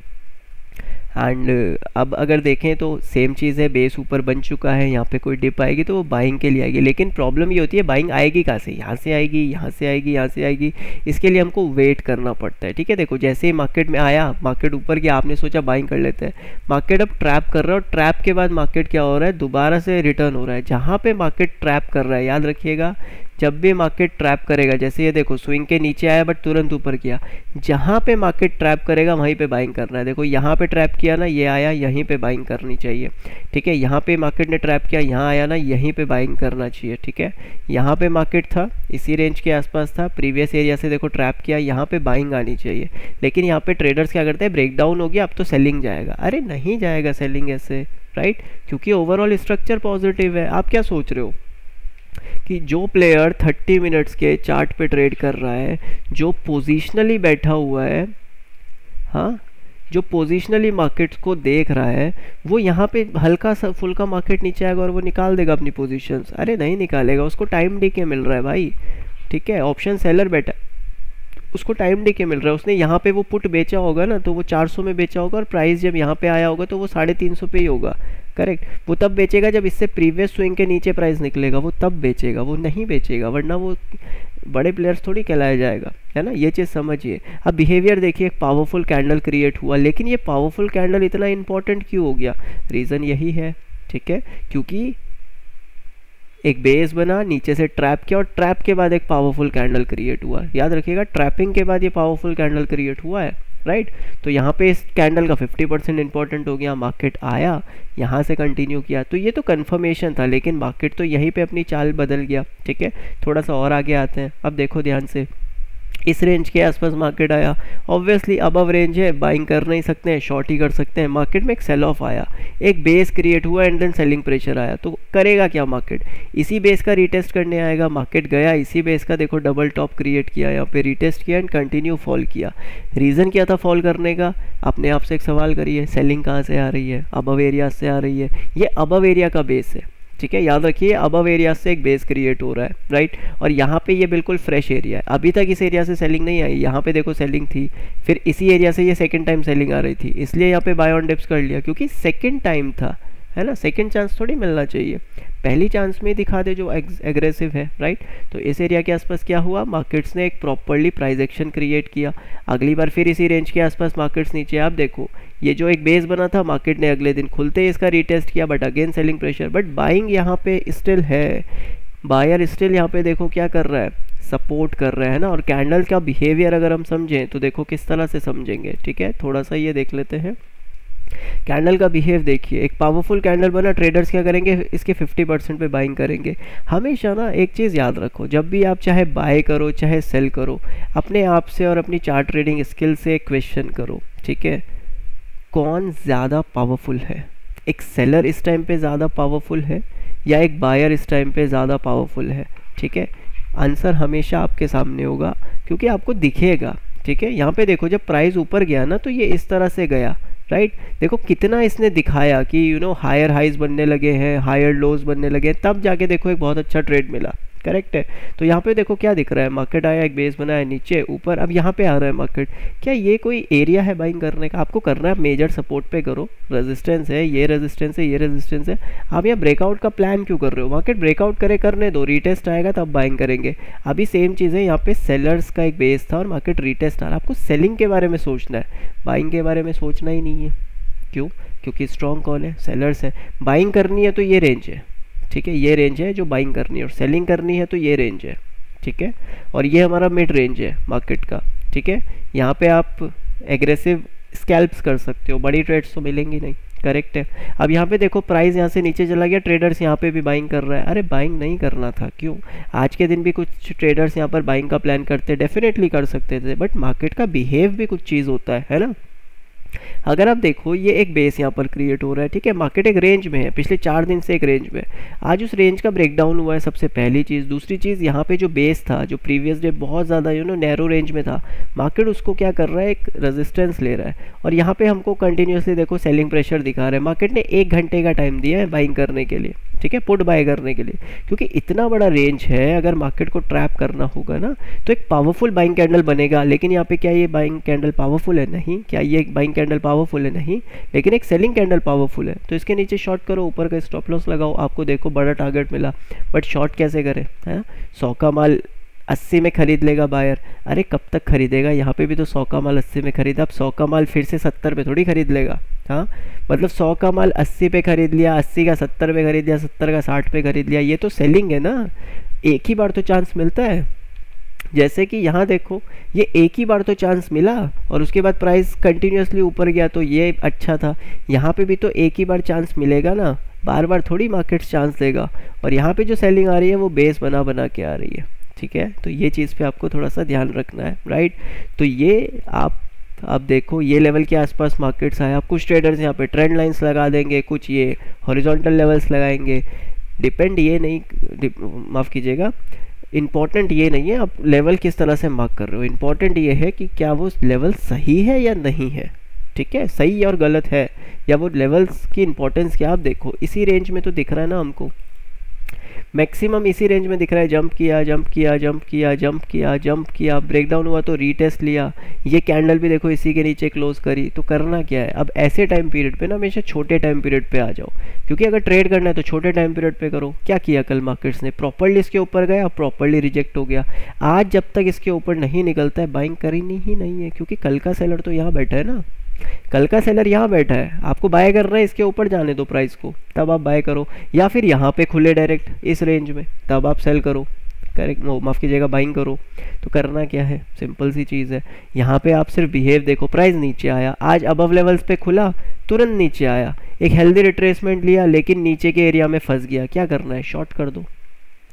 Speaker 1: एंड अब अगर देखें तो सेम चीज़ है, बेस ऊपर बन चुका है, यहाँ पे कोई डिप आएगी तो वो बाइंग के लिए आएगी, लेकिन प्रॉब्लम ये होती है बाइंग आएगी कहाँ से, यहाँ से आएगी, यहाँ से आएगी, यहाँ से आएगी, इसके लिए हमको वेट करना पड़ता है, ठीक है। देखो जैसे ही मार्केट में आया, मार्केट ऊपर गया, आपने सोचा बाइंग कर लेते हैं, मार्केट अब ट्रैप कर रहा है, और ट्रैप के बाद मार्केट क्या हो रहा है, दोबारा से रिटर्न हो रहा है। जहाँ पे मार्केट ट्रैप कर रहा है, याद रखिएगा जब भी मार्केट ट्रैप करेगा, जैसे ये देखो स्विंग के नीचे आया बट तुरंत ऊपर किया, जहाँ पे मार्केट ट्रैप करेगा वहीं पे बाइंग करना है। देखो यहाँ पे ट्रैप किया ना, ये आया, यहीं पे बाइंग करनी चाहिए, ठीक है। यहाँ पे मार्केट ने ट्रैप किया, यहाँ आया ना, यहीं पे बाइंग करना चाहिए, ठीक है। यहाँ पे मार्केट था, इसी रेंज के आसपास था, प्रीवियस एरिया से देखो ट्रैप किया, यहाँ पे बाइंग आनी चाहिए, लेकिन यहाँ पे ट्रेडर्स क्या करते हैं, ब्रेकडाउन हो गया अब तो सेलिंग जाएगा। अरे नहीं जाएगा सेलिंग ऐसे, राइट, क्योंकि ओवरऑल स्ट्रक्चर पॉजिटिव है। आप क्या सोच रहे हो कि जो प्लेयर 30 मिनट्स के चार्ट पे ट्रेड कर रहा है, जो पोजिशनली बैठा हुआ है, हाँ, जो पोजिशनली मार्केट्स को देख रहा है, वो यहाँ पे हल्का सा फुल्का मार्केट नीचे आएगा और वो निकाल देगा अपनी पोजीशंस। अरे नहीं निकालेगा, उसको टाइम डीके मिल रहा है भाई, ठीक है। ऑप्शन सेलर बैठा, उसको टाइम डीके मिल रहा है, उसने यहाँ पे वो पुट बेचा होगा ना, तो वो 400 में बेचा होगा, और प्राइस जब यहाँ पे आया होगा तो वो 350 पे ही होगा, करेक्ट। वो तब बेचेगा जब इससे प्रीवियस स्विंग के नीचे प्राइस निकलेगा, वो तब बेचेगा, वो नहीं बेचेगा, वरना वो बड़े प्लेयर्स थोड़ी कहलाया जाएगा, है ना। ये चीज़ समझिए। अब बिहेवियर देखिए, एक पावरफुल कैंडल क्रिएट हुआ, लेकिन ये पावरफुल कैंडल इतना इंपॉर्टेंट क्यों हो गया, रीज़न यही है, ठीक है, क्योंकि एक बेस बना, नीचे से ट्रैप किया, और ट्रैप के बाद एक पावरफुल कैंडल क्रिएट हुआ। याद रखिएगा, ट्रैपिंग के बाद ये पावरफुल कैंडल क्रिएट हुआ है, राइट। तो यहाँ पे इस कैंडल का 50% इंपॉर्टेंट हो गया। मार्केट आया, यहाँ से कंटिन्यू किया, तो ये तो कंफर्मेशन था, लेकिन मार्केट तो यहीं पे अपनी चाल बदल गया, ठीक है। थोड़ा सा और आगे आते हैं। अब देखो ध्यान से, इस रेंज के आसपास मार्केट आया, ऑब्वियसली अबव रेंज है, बाइंग कर नहीं सकते हैं, शॉर्ट ही कर सकते हैं। मार्केट में एक सेल ऑफ आया, एक बेस क्रिएट हुआ, एंड देन सेलिंग प्रेशर आया, तो करेगा क्या मार्केट, इसी बेस का रीटेस्ट करने आएगा। मार्केट गया, इसी बेस का देखो डबल टॉप क्रिएट किया, यहाँ पे रीटेस्ट किया एंड कंटिन्यू फॉल किया। रीज़न क्या था फॉल करने का, अपने आप से एक सवाल करिए, सेलिंग कहाँ से आ रही है, अबव एरिया से आ रही है, ये अबव एरिया का बेस है, ठीक है। याद रखिए, अबव एरिया से एक बेस क्रिएट हो रहा है, राइट। और यहाँ पे ये बिल्कुल फ्रेश एरिया है, अभी तक इस एरिया से सेलिंग नहीं आई, यहाँ पे देखो सेलिंग थी, फिर इसी एरिया से ये सेकंड टाइम सेलिंग आ रही थी, इसलिए यहाँ पे बाय ऑन डिप्स कर लिया, क्योंकि सेकंड टाइम था, है ना। सेकंड चांस थोड़ी मिलना चाहिए, पहली चांस में दिखा दे जो एग्रेसिव है, राइट। तो इस एरिया के आसपास क्या हुआ, मार्केट्स ने एक प्रॉपरली प्राइस एक्शन क्रिएट किया। अगली बार फिर इसी रेंज के आसपास मार्केट्स नीचे, आप देखो ये जो एक बेस बना था, मार्केट ने अगले दिन खुलते ही इसका रीटेस्ट किया, but again selling pressure, but buying यहाँ पे स्टिल है, बायर स्टिल यहाँ पे देखो क्या कर रहा है, सपोर्ट कर रहा है ना। और कैंडल का बिहेवियर अगर हम समझें तो देखो किस तरह से समझेंगे, ठीक है। थोड़ा सा ये देख लेते हैं, कैंडल का बिहेव देखिए, एक पावरफुल कैंडल बना, ट्रेडर्स क्या करेंगे, इसके 50% पे बाइंग करेंगे। हमेशा ना एक चीज़ याद रखो, जब भी आप चाहे बाय करो चाहे सेल करो, अपने आप से और अपनी चार्ट ट्रेडिंग स्किल से क्वेश्चन करो, ठीक है, कौन ज़्यादा पावरफुल है, एक सेलर इस टाइम पे ज़्यादा पावरफुल है या एक बायर इस टाइम पे ज़्यादा पावरफुल है, ठीक है। आंसर हमेशा आपके सामने होगा, क्योंकि आपको दिखेगा, ठीक है। यहाँ पे देखो जब प्राइस ऊपर गया ना, तो ये इस तरह से गया, राइट। देखो कितना इसने दिखाया कि हायर हाइज बनने लगे हैं, हायर लोज बनने लगे, तब जाके देखो एक बहुत अच्छा ट्रेड मिला, करेक्ट है। तो यहाँ पे देखो क्या दिख रहा है, मार्केट आया, एक बेस बनाया, नीचे ऊपर, अब यहाँ पे आ रहा है मार्केट। क्या ये कोई एरिया है बाइंग करने का, आपको करना है मेजर सपोर्ट पे करो, रेजिस्टेंस है, ये रेजिस्टेंस है, ये रेजिस्टेंस है। आप यहाँ ब्रेकआउट का प्लान क्यों कर रहे हो, मार्केट ब्रेकआउट करे, करने दो, रीटेस्ट आएगा तब बाइंग करेंगे। अभी सेम चीज़ है, यहाँ पे सेलर्स का एक बेस था और मार्केट रीटेस्ट आ रहा है, आपको सेलिंग के बारे में सोचना है, बाइंग के बारे में सोचना ही नहीं है। क्यों, क्योंकि स्ट्रॉन्ग कौन है, सेलर्स है। बाइंग करनी है तो ये रेंज है, ठीक है, ये रेंज है जो बाइंग करनी है, और सेलिंग करनी है तो ये रेंज है, ठीक है। और ये हमारा मिड रेंज है मार्केट का, ठीक है। यहाँ पे आप एग्रेसिव स्कैल्प्स कर सकते हो, बड़ी ट्रेड्स तो मिलेंगी नहीं, करेक्ट है। अब यहाँ पे देखो प्राइस यहाँ से नीचे चला गया, ट्रेडर्स यहाँ पे भी बाइंग कर रहा है। अरे बाइंग नहीं करना था, क्यों, आज के दिन भी कुछ ट्रेडर्स यहाँ पर बाइंग का प्लान करते, डेफिनेटली कर सकते थे, बट मार्केट का बिहेव भी कुछ चीज़ होता है ना। अगर आप देखो ये एक बेस यहाँ पर क्रिएट हो रहा है, ठीक है, मार्केट एक रेंज में है, पिछले 4 दिन से एक रेंज में है। आज उस रेंज का ब्रेकडाउन हुआ है, सबसे पहली चीज़। दूसरी चीज़, यहाँ पे जो बेस था, जो प्रीवियस डे बहुत ज़्यादा नैरो रेंज में था, मार्केट उसको क्या कर रहा है, एक रेजिस्टेंस ले रहा है, और यहाँ पे हमको कंटिन्यूसली देखो सेलिंग प्रेशर दिखा रहा है। मार्केट ने 1 घंटे का टाइम दिया है बाइंग करने के लिए, ठीक है, पुट बाय करने के लिए, क्योंकि इतना बड़ा रेंज है। अगर मार्केट को ट्रैप करना होगा ना तो एक पावरफुल बाइंग कैंडल बनेगा। लेकिन यहाँ पे क्या ये बाइंग कैंडल पावरफुल है? नहीं। क्या ये एक बाइंग कैंडल पावरफुल है? नहीं। लेकिन एक सेलिंग कैंडल पावरफुल है। तो इसके नीचे शॉर्ट करो, ऊपर का स्टॉप लॉस लगाओ, आपको देखो बड़ा टारगेट मिला। बट शॉर्ट कैसे करें? है 100 का माल 80 में खरीद लेगा बायर। अरे कब तक खरीदेगा? यहाँ पे भी तो 100 का माल 80 में खरीदा, अब 100 का माल फिर से 70 पे थोड़ी खरीद लेगा। हाँ, मतलब 100 का माल 80 पे खरीद लिया, 80 का 70 पे खरीद लिया, 70 का 60 पे खरीद लिया, ये तो सेलिंग है ना। एक ही बार तो चांस मिलता है। जैसे कि यहाँ देखो, ये एक ही बार तो चांस मिला और उसके बाद प्राइस कंटिन्यूसली ऊपर गया, तो ये अच्छा था। यहाँ पे भी तो एक ही बार चांस मिलेगा ना, बार बार थोड़ी मार्केट चांस देगा। और यहाँ पे जो सेलिंग आ रही है वो बेस बना बना के आ रही है, ठीक है। तो ये चीज़ पे आपको थोड़ा सा ध्यान रखना है, राइट। तो ये आप देखो ये लेवल के आसपास मार्केट्स आए। आप कुछ ट्रेडर्स यहाँ पे ट्रेंड लाइंस लगा देंगे, कुछ ये हॉरिजॉन्टल लेवल्स लगाएंगे। डिपेंड ये नहीं, माफ़ कीजिएगा, इम्पॉर्टेंट ये नहीं है आप लेवल किस तरह से मार्क कर रहे हो। इम्पॉर्टेंट ये है कि क्या वो लेवल सही है या नहीं है, ठीक है, सही और गलत है, या वो लेवल्स की इंपॉर्टेंस क्या। आप देखो इसी रेंज में तो दिख रहा है ना हमको, मैक्सिमम इसी रेंज में दिख रहा है। जंप किया, जंप किया, जंप किया, जंप किया, जंप किया, ब्रेकडाउन हुआ तो रीटेस्ट लिया। ये कैंडल भी देखो इसी के नीचे क्लोज करी। तो करना क्या है अब ऐसे टाइम पीरियड पे ना, हमेशा छोटे टाइम पीरियड पे आ जाओ, क्योंकि अगर ट्रेड करना है तो छोटे टाइम पीरियड पे करो। क्या किया कल मार्केट्स ने? प्रॉपर्ली इसके ऊपर गया, प्रॉपर्ली रिजेक्ट हो गया। आज जब तक इसके ऊपर नहीं निकलता है बाइंग करनी ही नहीं है, क्योंकि कल का सेलर तो यहाँ बैठा है ना, कल का सेलर यहाँ बैठा है, आपको बाय कर रहा है, इसके ऊपर जाने दो प्राइस को, तब आप बाय करो। या फिर यहाँ पे खुले डायरेक्ट इस रेंज में, तब आप सेल करो, करेक्ट, माफ़ कीजिएगा, बाइंग करो। तो करना क्या है, सिंपल सी चीज़ है। यहाँ पे आप सिर्फ बिहेव देखो, प्राइस नीचे आया, आज अबव लेवल्स पे खुला, तुरंत नीचे आया, एक हेल्दी रिट्रेसमेंट लिया, लेकिन नीचे के एरिया में फंस गया। क्या करना है? शॉर्ट कर दो,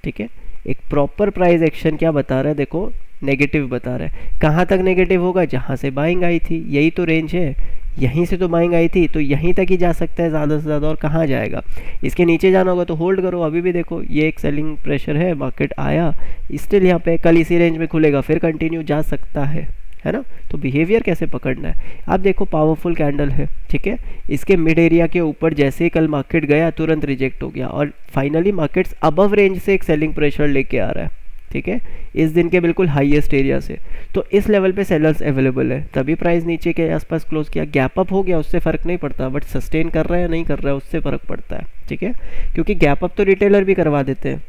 Speaker 1: ठीक है। एक प्रॉपर प्राइस एक्शन क्या बता रहा है, देखो नेगेटिव बता रहा है। कहाँ तक नेगेटिव होगा? जहाँ से बाइंग आई थी, यही तो रेंज है, यहीं से तो बाइंग आई थी, तो यहीं तक ही जा सकता है ज़्यादा से ज़्यादा। और कहाँ जाएगा? इसके नीचे जाना होगा तो होल्ड करो। अभी भी देखो ये एक सेलिंग प्रेशर है, मार्केट आया स्टिल यहाँ पे, कल इसी रेंज में खुलेगा, फिर कंटिन्यू जा सकता है ना। तो बिहेवियर कैसे पकड़ना है? आप देखो पावरफुल कैंडल है, ठीक है, इसके मिड एरिया के ऊपर जैसे ही कल मार्केट गया तुरंत रिजेक्ट हो गया, और फाइनली मार्केट्स अबव रेंज से एक सेलिंग प्रेशर लेके आ रहा है, ठीक है, इस दिन के बिल्कुल हाईएस्ट एरिया से। तो इस लेवल पे सेलर्स अवेलेबल है, तभी प्राइस नीचे के आसपास क्लोज किया। गैप अप हो गया उससे फ़र्क नहीं पड़ता, बट सस्टेन कर रहा है या नहीं कर रहा है उससे फ़र्क पड़ता है, ठीक है, क्योंकि गैप अप तो रिटेलर भी करवा देते हैं,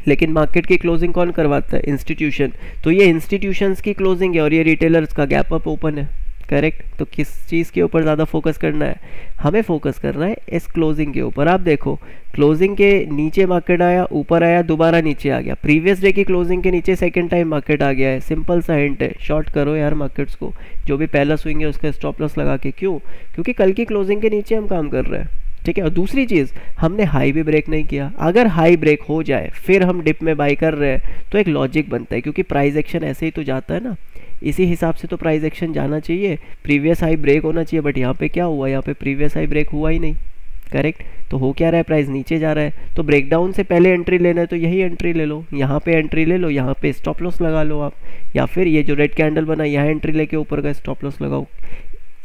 Speaker 1: लेकिन मार्केट की क्लोजिंग कौन करवाता है? इंस्टीट्यूशन। तो ये इंस्टीट्यूशंस की क्लोजिंग है और ये रिटेलर्स का गैप अप ओपन है, करेक्ट। तो किस चीज़ के ऊपर ज़्यादा फोकस करना है? हमें फोकस करना है इस क्लोजिंग के ऊपर। आप देखो क्लोजिंग के नीचे मार्केट आया, ऊपर आया, दोबारा नीचे आ गया। प्रीवियस डे की क्लोजिंग के नीचे सेकंड टाइम मार्केट आ गया है। सिंपल सा हिंट है, शॉर्ट करो यार मार्केट्स को, जो भी पहला स्विंग है उसका स्टॉप लॉस लगा के। क्यों? क्योंकि कल की क्लोजिंग के नीचे हम काम कर रहे हैं, ठीक है। और दूसरी चीज़, हमने हाई भी ब्रेक नहीं किया। अगर हाई ब्रेक हो जाए फिर हम डिप में बाई कर रहे हैं तो एक लॉजिक बनता है, क्योंकि प्राइस एक्शन ऐसे ही तो जाता है ना, इसी हिसाब से तो प्राइस एक्शन जाना चाहिए। प्रीवियस हाई ब्रेक होना चाहिए, बट यहाँ पे क्या हुआ? यहाँ पे प्रीवियस हाई ब्रेक हुआ ही नहीं, करेक्ट। तो हो क्या रहा है? प्राइस नीचे जा रहा है। तो ब्रेकडाउन से पहले एंट्री लेना है तो यही एंट्री ले लो, यहाँ पे एंट्री ले लो, यहाँ पे स्टॉप लॉस लगा लो आप, या फिर ये जो रेड कैंडल बना यहाँ एंट्री लेके ऊपर का स्टॉप लॉस लगाओ।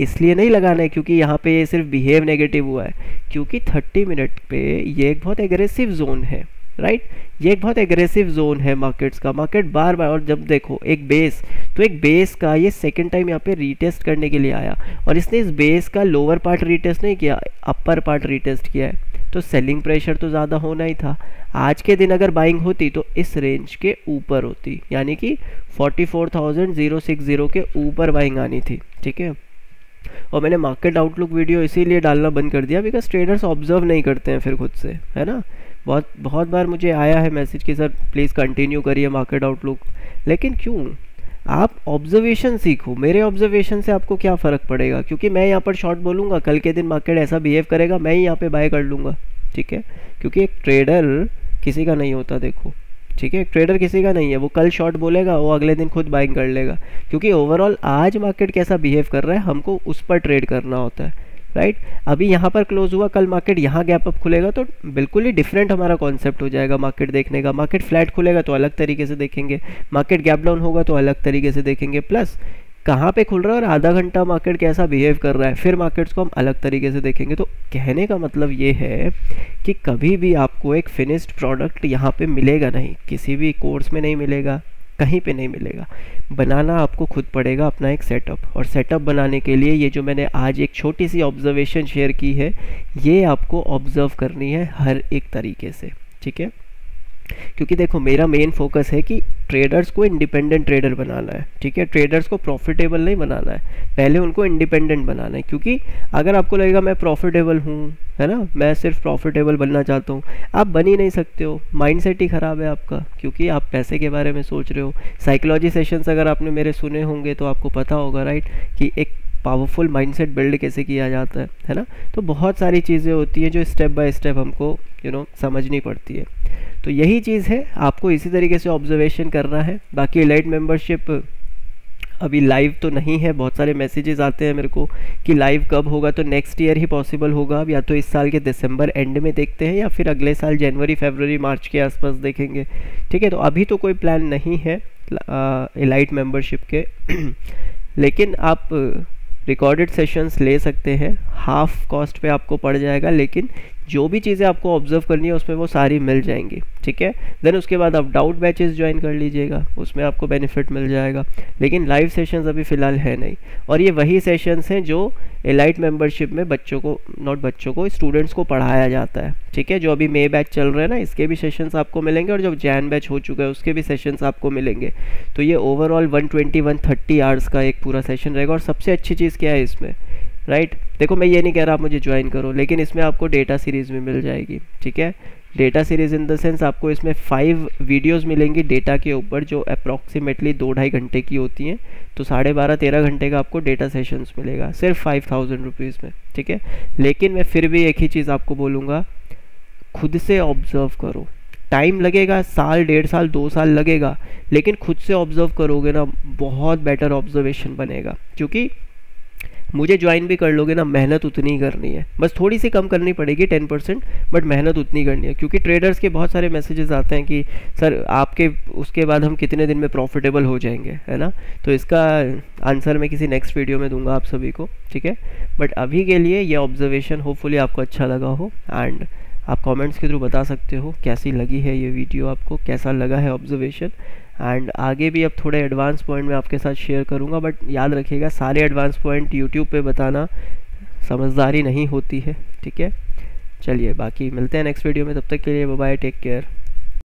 Speaker 1: इसलिए नहीं लगाना है क्योंकि यहाँ पे ये सिर्फ बिहेव नेगेटिव हुआ है, क्योंकि 30 मिनट पे ये एक बहुत एग्रेसिव जोन है, राइट। ये एक बहुत एग्रेसिव जोन है मार्केट्स का। मार्केट बार बार, और जब देखो एक बेस, तो एक बेस का ये सेकंड टाइम यहाँ पे रीटेस्ट करने के लिए आया, और इसने इस बेस का लोअर पार्ट रीटेस्ट नहीं किया, अपर पार्ट रीटेस्ट किया है। तो सेलिंग प्रेशर तो ज़्यादा होना ही था। आज के दिन अगर बाइंग होती तो इस रेंज के ऊपर होती, यानी कि 44,060 के ऊपर बाइंग आनी थी, ठीक है। और मैंने मार्केट आउटलुक वीडियो इसीलिए डालना बंद कर दिया बिकॉज ट्रेडर्स ऑब्जर्व नहीं करते हैं फिर खुद से, है ना। बहुत बार मुझे आया है मैसेज कि सर प्लीज़ कंटिन्यू करिए मार्केट आउटलुक, लेकिन क्यों? आप ऑब्जर्वेशन सीखो। मेरे ऑब्जर्वेशन से आपको क्या फ़र्क पड़ेगा? क्योंकि मैं यहाँ पर शॉर्ट बोलूँगा, कल के दिन मार्केट ऐसा बिहेव करेगा, मैं ही यहाँ पे बाय कर लूँगा, ठीक है। क्योंकि एक ट्रेडर किसी का नहीं होता, देखो ठीक है, ट्रेडर किसी का नहीं है, वो कल शॉर्ट बोलेगा, वो अगले दिन खुद बाइंग कर लेगा, क्योंकि ओवरऑल आज मार्केट कैसा बिहेव कर रहा है हमको उस पर ट्रेड करना होता है, राइट। अभी यहाँ पर क्लोज हुआ, कल मार्केट यहाँ गैप अप खुलेगा तो बिल्कुल ही डिफरेंट हमारा कॉन्सेप्ट हो जाएगा मार्केट देखने का। मार्केट फ्लैट खुलेगा तो अलग तरीके से देखेंगे, मार्केट गैप डाउन होगा तो अलग तरीके से देखेंगे, प्लस कहाँ पे खुल रहा है और आधा घंटा मार्केट कैसा बिहेव कर रहा है, फिर मार्केट्स को हम अलग तरीके से देखेंगे। तो कहने का मतलब ये है कि कभी भी आपको एक फिनिश्ड प्रोडक्ट यहाँ पे मिलेगा नहीं, किसी भी कोर्स में नहीं मिलेगा, कहीं पे नहीं मिलेगा। बनाना आपको खुद पड़ेगा अपना एक सेटअप, और सेटअप बनाने के लिए ये जो मैंने आज एक छोटी सी ऑब्जर्वेशन शेयर की है, ये आपको ऑब्जर्व करनी है हर एक तरीके से, ठीक है। क्योंकि देखो मेरा मेन फोकस है कि ट्रेडर्स को इंडिपेंडेंट ट्रेडर बनाना है, ठीक है। ट्रेडर्स को प्रॉफिटेबल नहीं बनाना है, पहले उनको इंडिपेंडेंट बनाना है। क्योंकि अगर आपको लगेगा मैं प्रॉफिटेबल हूँ, है ना, मैं सिर्फ प्रॉफिटेबल बनना चाहता हूँ, आप बन ही नहीं सकते हो। माइंडसेट ही ख़राब है आपका, क्योंकि आप पैसे के बारे में सोच रहे हो। साइकोलॉजी सेशंस अगर आपने मेरे सुने होंगे तो आपको पता होगा, राइट, कि एक पावरफुल माइंडसेट बिल्ड कैसे किया जाता है ना। तो बहुत सारी चीज़ें होती हैं जो स्टेप बाय स्टेप हमको समझनी पड़ती है। तो यही चीज़ है, आपको इसी तरीके से ऑब्जर्वेशन करना है। बाकी एलाइट मेंबरशिप अभी लाइव तो नहीं है, बहुत सारे मैसेजेस आते हैं मेरे को कि लाइव कब होगा, तो नेक्स्ट ईयर ही पॉसिबल होगा। अब या तो इस साल के दिसंबर एंड में देखते हैं या फिर अगले साल जनवरी फरवरी मार्च के आसपास देखेंगे, ठीक है। तो अभी तो कोई प्लान नहीं है एलाइट मेंबरशिप के लेकिन आप रिकॉर्डेड सेशंस ले सकते हैं, हाफ कॉस्ट पे आपको पड़ जाएगा, लेकिन जो भी चीज़ें आपको ऑब्जर्व करनी है उसमें वो सारी मिल जाएंगी, ठीक है। देन उसके बाद आप डाउट बैचेस ज्वाइन कर लीजिएगा, उसमें आपको बेनिफिट मिल जाएगा। लेकिन लाइव सेशंस अभी फ़िलहाल है नहीं, और ये वही सेशंस हैं जो एलाइट मेंबरशिप में बच्चों को स्टूडेंट्स को पढ़ाया जाता है, ठीक है। जो अभी मे बैच चल रहा है ना, इसके भी सेशंस आपको मिलेंगे, और जब जैन बैच हो चुका है उसके भी सेशंस आपको मिलेंगे। तो ये ओवरऑल 120-130 आवर्स का एक पूरा सेशन रहेगा। और सबसे अच्छी चीज़ क्या है इसमें, राइट, देखो मैं ये नहीं कह रहा आप मुझे ज्वाइन करो, लेकिन इसमें आपको डेटा सीरीज़ भी मिल जाएगी, ठीक है। Data series in the sense आपको इसमें 5 वीडियोस मिलेंगी डेटा के ऊपर, जो अप्रॉक्सीमेटली 2-2.5 घंटे की होती हैं। तो 12.5-13 घंटे का आपको डेटा सेशंस मिलेगा सिर्फ 5000 रुपीज़ में, ठीक है। लेकिन मैं फिर भी एक ही चीज़ आपको बोलूँगा, खुद से ऑब्ज़र्व करो। टाइम लगेगा, साल 1.5 साल 2 साल लगेगा, लेकिन खुद से ऑब्ज़र्व करोगे ना, बहुत बेटर ऑब्जर्वेशन बनेगा। क्योंकि मुझे ज्वाइन भी कर लोगे ना, मेहनत उतनी ही करनी है, बस थोड़ी सी कम करनी पड़ेगी 10%, बट मेहनत उतनी करनी है। क्योंकि ट्रेडर्स के बहुत सारे मैसेजेस आते हैं कि सर आपके उसके बाद हम कितने दिन में प्रॉफिटेबल हो जाएंगे, है ना। तो इसका आंसर मैं किसी नेक्स्ट वीडियो में दूंगा आप सभी को, ठीक है। बट अभी के लिए ये ऑब्जर्वेशन होपफुली आपको अच्छा लगा हो, एंड आप कमेंट्स के थ्रू बता सकते हो कैसी लगी है ये वीडियो, आपको कैसा लगा है ऑब्जर्वेशन। एंड आगे भी अब थोड़े एडवांस पॉइंट मैं आपके साथ शेयर करूंगा, बट याद रखिएगा सारे एडवांस पॉइंट यूट्यूब पे बताना समझदारी नहीं होती है, ठीक है। चलिए बाकी मिलते हैं नेक्स्ट वीडियो में, तब तक के लिए बाय बाय, टेक केयर।